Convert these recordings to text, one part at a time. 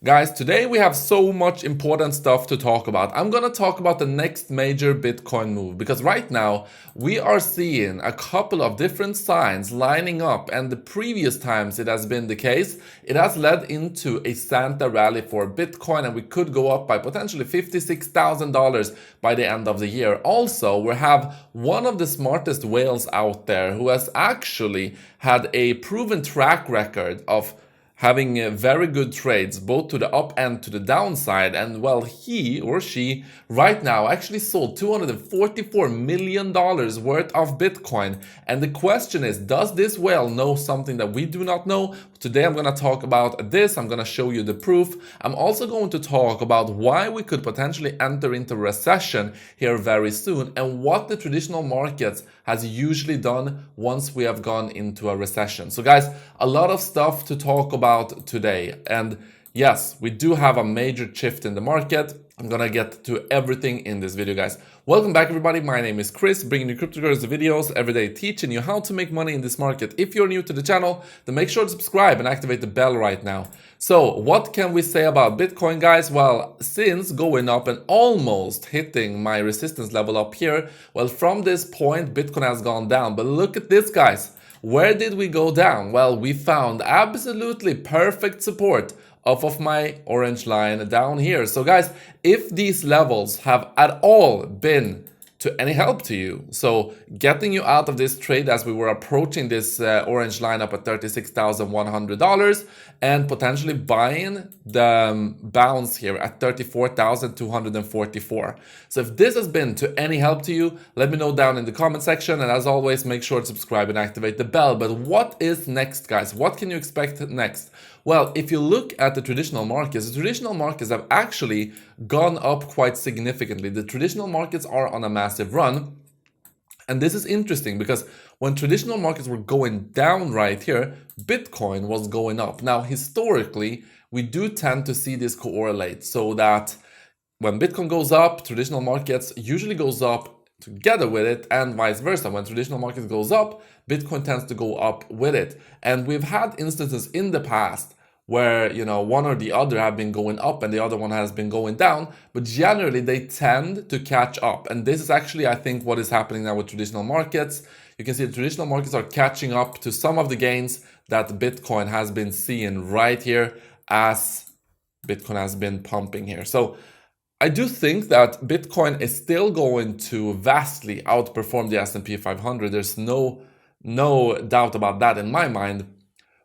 Guys, today we have so much important stuff to talk about. I'm gonna talk about the next major Bitcoin move because right now we are seeing a couple of different signs lining up, and the previous times it has been the case, it has led into a Santa rally for Bitcoin, and we could go up by potentially $56,000 by the end of the year. Also, we have one of the smartest whales out there who has actually had a proven track record of having very good trades both to the up and to the downside, and well, he or she right now actually sold $244 million worth of Bitcoin. And the question is, does this whale know something that we do not know? Today I'm going to talk about this. I'm going to show you the proof. I'm also going to talk about why we could potentially enter into recession here very soon, and what the traditional markets has usually done once we have gone into a recession. So guys, a lot of stuff to talk about today. And yes, we do have a major shift in the market. I'm gonna get to everything in this video, guys. Welcome back, everybody. My name is Chris, bringing you cryptocurrency videos every day, teaching you how to make money in this market. If you're new to the channel, then make sure to subscribe and activate the bell right now. So what can we say about Bitcoin, guys? Well, since going up and almost hitting my resistance level up here, well, from this point, Bitcoin has gone down. But look at this, guys. Where did we go down? Well, we found absolutely perfect support off of my orange line down here. So guys, if these levels have at all been to any help to you, so getting you out of this trade as we were approaching this orange line up at $36,100 and potentially buying the bounce here at $34,244. So if this has been to any help to you, let me know down in the comment section, and as always, make sure to subscribe and activate the bell. But what is next, guys? What can you expect next? Well, if you look at the traditional markets have actually gone up quite significantly. The traditional markets are on a massive run. And this is interesting because when traditional markets were going down right here, Bitcoin was going up. Now, historically, we do tend to see this correlate, so that when Bitcoin goes up, traditional markets usually goes up together with it, and vice versa. When traditional markets goes up, Bitcoin tends to go up with it. And we've had instances in the past where, you know, one or the other have been going up and the other one has been going down, but generally they tend to catch up. And this is actually, I think, what is happening now with traditional markets. You can see the traditional markets are catching up to some of the gains that Bitcoin has been seeing right here as Bitcoin has been pumping here. So I do think that Bitcoin is still going to vastly outperform the S&P 500. There's no doubt about that in my mind.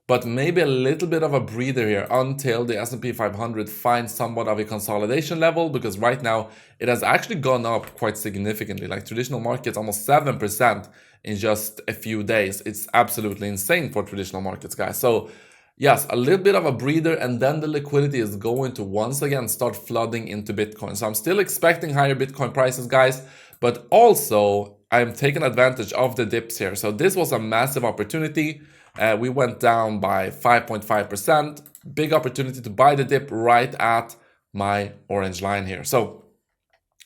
But maybe a little bit of a breather here until the S&P 500 finds somewhat of a consolidation level, because right now it has actually gone up quite significantly. Like traditional markets, almost 7% in just a few days. It's absolutely insane for traditional markets, guys. So yes, a little bit of a breather, and then the liquidity is going to once again start flooding into Bitcoin. So I'm still expecting higher Bitcoin prices, guys, but also I'm taking advantage of the dips here. So this was a massive opportunity. We went down by 5.5%. Big opportunity to buy the dip right at my orange line here. So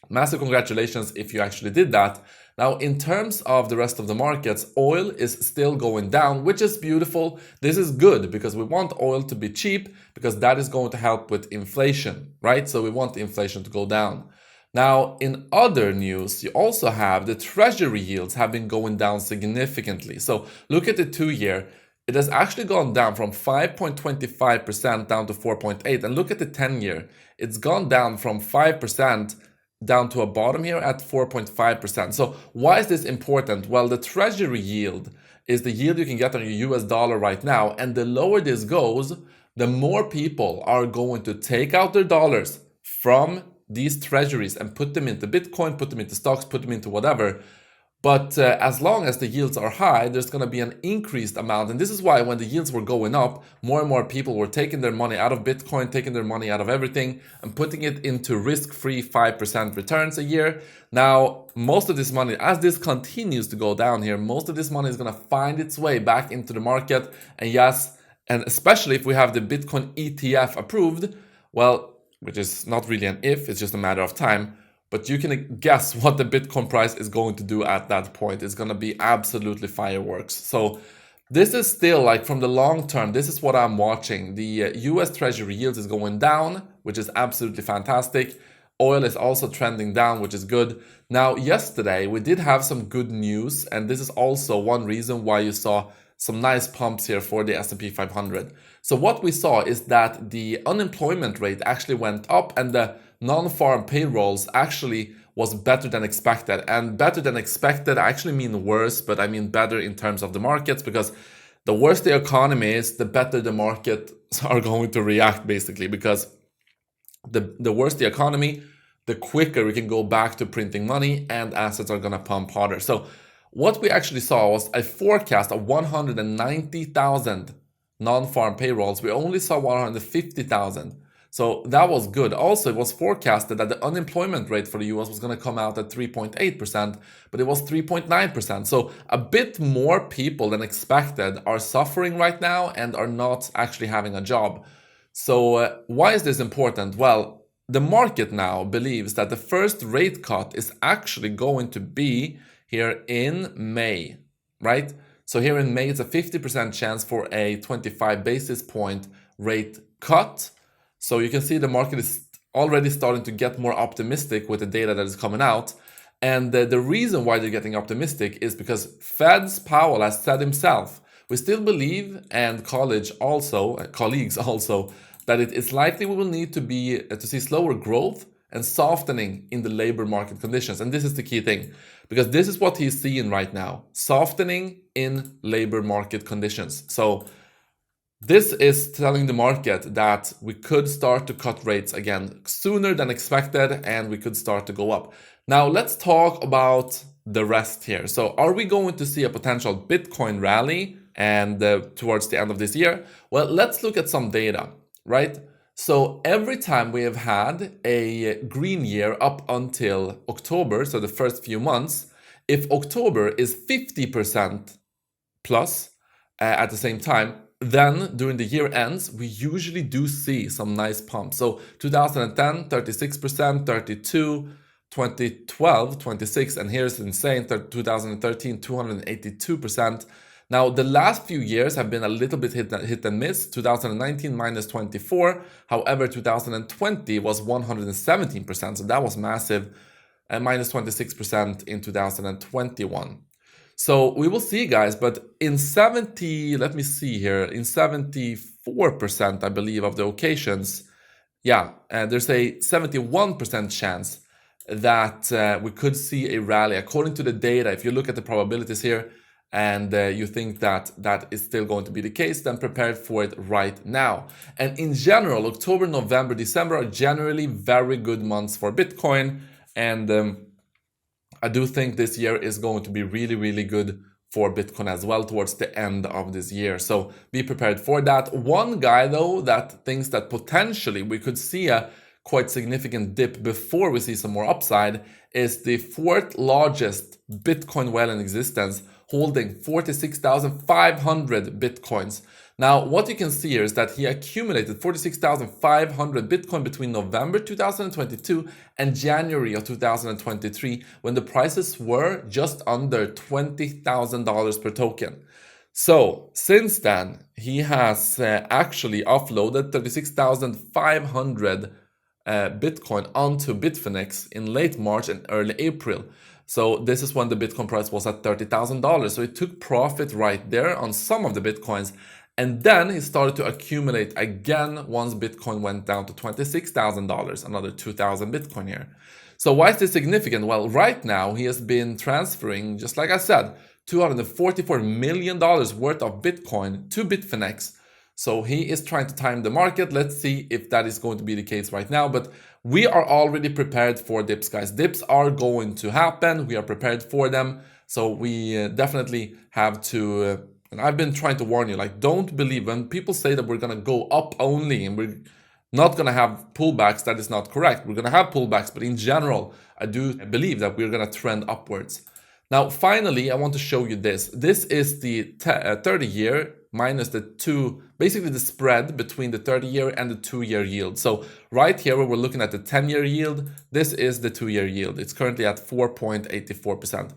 massive congratulations if you actually did that. Now, in terms of the rest of the markets, oil is still going down, which is beautiful. This is good because we want oil to be cheap, because that is going to help with inflation, right? So we want the inflation to go down. Now, in other news, you also have the treasury yields have been going down significantly. So look at the 2-year. It has actually gone down from 5.25% down to 4.8%. And look at the 10-year. It's gone down from 5% down to a bottom here at 4.5%. So why is this important? Well, the treasury yield is the yield you can get on your US dollar right now. And the lower this goes, the more people are going to take out their dollars from these treasuries and put them into Bitcoin, put them into stocks, put them into whatever. But as long as the yields are high, there's going to be an increased amount. And this is why when the yields were going up, more and more people were taking their money out of Bitcoin, taking their money out of everything and putting it into risk-free 5% returns a year. Now, most of this money, as this continues to go down here, most of this money is going to find its way back into the market. And yes, and especially if we have the Bitcoin ETF approved, well, which is not really an if, it's just a matter of time. But you can guess what the Bitcoin price is going to do at that point. It's going to be absolutely fireworks. So this is still like from the long term, this is what I'm watching. The US Treasury yield is going down, which is absolutely fantastic. Oil is also trending down, which is good. Now, yesterday we did have some good news, and this is also one reason why you saw some nice pumps here for the S&P 500. So what we saw is that the unemployment rate actually went up, and the non-farm payrolls actually was better than expected. And better than expected, I actually mean worse, but I mean better in terms of the markets, because the worse the economy is, the better the markets are going to react, basically, because the worse the economy, the quicker we can go back to printing money and assets are going to pump harder. So what we actually saw was a forecast of 190,000 non-farm payrolls. We only saw 150,000. So that was good. Also, it was forecasted that the unemployment rate for the US was going to come out at 3.8%, but it was 3.9%. So a bit more people than expected are suffering right now and are not actually having a job. So why is this important? Well, the market now believes that the first rate cut is actually going to be here in May, right? So here in May, it's a 50% chance for a 25 basis point rate cut. So you can see the market is already starting to get more optimistic with the data that is coming out. And the reason why they're getting optimistic is because Fed's Powell has said himself, we still believe, and colleagues also, that it is likely we will need to see slower growth and softening in the labor market conditions. And this is the key thing, because this is what he's seeing right now, softening in labor market conditions. So this is telling the market that we could start to cut rates again sooner than expected, and we could start to go up. Now let's talk about the rest here. So are we going to see a potential Bitcoin rally and towards the end of this year? Well, let's look at some data, right? So every time we have had a green year up until October, so the first few months, if October is 50% plus at the same time, then during the year ends, we usually do see some nice pumps. So 2010, 36%, 32, 2012, 26, and here's insane, 2013, 282%. Now, the last few years have been a little bit hit and miss. 2019, minus 24. However, 2020 was 117%, so that was massive, and minus 26% in 2021. So we will see, guys, but in 70, let me see here, in 74%, I believe, of the occasions, there's a 71% chance that we could see a rally. According to the data, if you look at the probabilities here, and you think that that is still going to be the case, then prepare for it right now. And in general, October, November, December are generally very good months for Bitcoin. And I do think this year is going to be really, really good for Bitcoin as well towards the end of this year. So be prepared for that. One guy, though, that thinks that potentially we could see a quite significant dip before we see some more upside is the fourth largest Bitcoin whale in existence, holding 46,500 Bitcoins. Now, what you can see here is that he accumulated 46,500 Bitcoin between November 2022 and January of 2023, when the prices were just under $20,000 per token. So since then, he has actually offloaded 36,500 Bitcoin onto Bitfinex in late March and early April. So this is when the Bitcoin price was at $30,000. So he took profit right there on some of the Bitcoins. And then he started to accumulate again once Bitcoin went down to $26,000, another 2,000 Bitcoin here. So why is this significant? Well, right now he has been transferring, just like I said, $244 million worth of Bitcoin to Bitfinex. So he is trying to time the market. Let's see if that is going to be the case right now. But we are already prepared for dips, guys. Dips are going to happen. We are prepared for them. So we definitely have to... and I've been trying to warn you, like, don't believe when people say that we're going to go up only and we're not going to have pullbacks. That is not correct. We're going to have pullbacks. But in general, I do believe that we're going to trend upwards. Now, finally, I want to show you this. This is the 30-year minus the two, basically the spread between the 30-year and the 2-year yield. So right here, where we're looking at the 10-year yield, this is the 2-year yield. It's currently at 4.84%.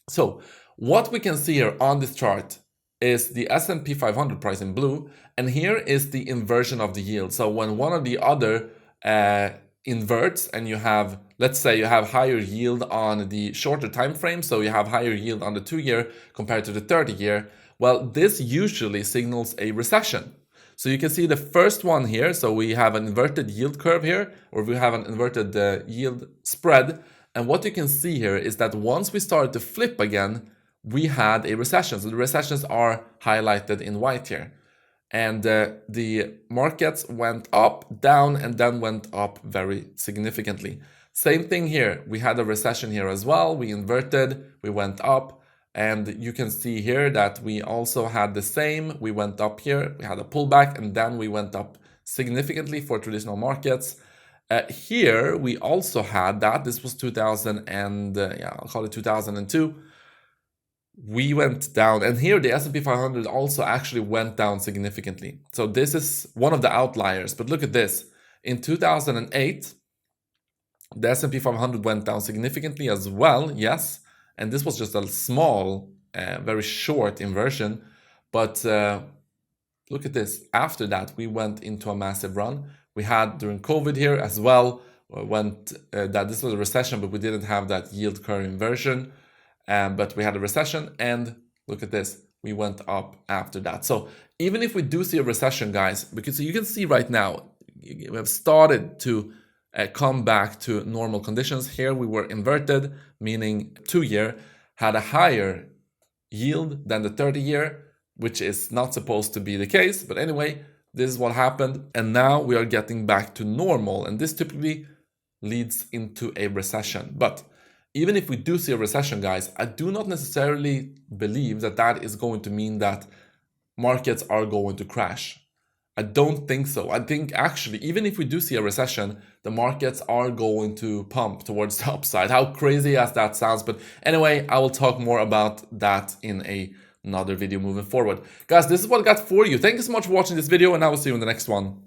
So what we can see here on this chart is the S&P 500 price in blue, and here is the inversion of the yield. So when one or the other inverts and you have, let's say you have higher yield on the shorter time frame, so you have higher yield on the 2-year compared to the 30-year, well, this usually signals a recession. So you can see the first one here, so we have an inverted yield curve here, or we have an inverted yield spread, and what you can see here is that once we started to flip again, we had a recession. So the recessions are highlighted in white here. And the markets went up, down, and then went up very significantly. Same thing here. We had a recession here as well. We inverted, we went up, and you can see here that we also had the same. We went up here, we had a pullback, and then we went up significantly for traditional markets. Here we also had that. This was 2000 and I'll call it 2002. We went down, and here the S&P 500 also actually went down significantly. So this is one of the outliers, but look at this. In 2008, the S&P 500 went down significantly as well, yes, and this was just a small, very short inversion, but look at this. After that, we went into a massive run. We had during COVID here as well, that this was a recession, but we didn't have that yield curve inversion. But we had a recession, and look at this, we went up after that. So even if we do see a recession, guys, because you can see right now, we have started to come back to normal conditions. Here we were inverted, meaning 2-year had a higher yield than the 30-year, which is not supposed to be the case. But anyway, this is what happened. And now we are getting back to normal. And this typically leads into a recession. But even if we do see a recession, guys, I do not necessarily believe that that is going to mean that markets are going to crash. I don't think so. I think actually, even if we do see a recession, the markets are going to pump towards the upside. How crazy as that sounds. But anyway, I will talk more about that in another video moving forward. Guys, this is what I got for you. Thank you so much for watching this video, and I will see you in the next one.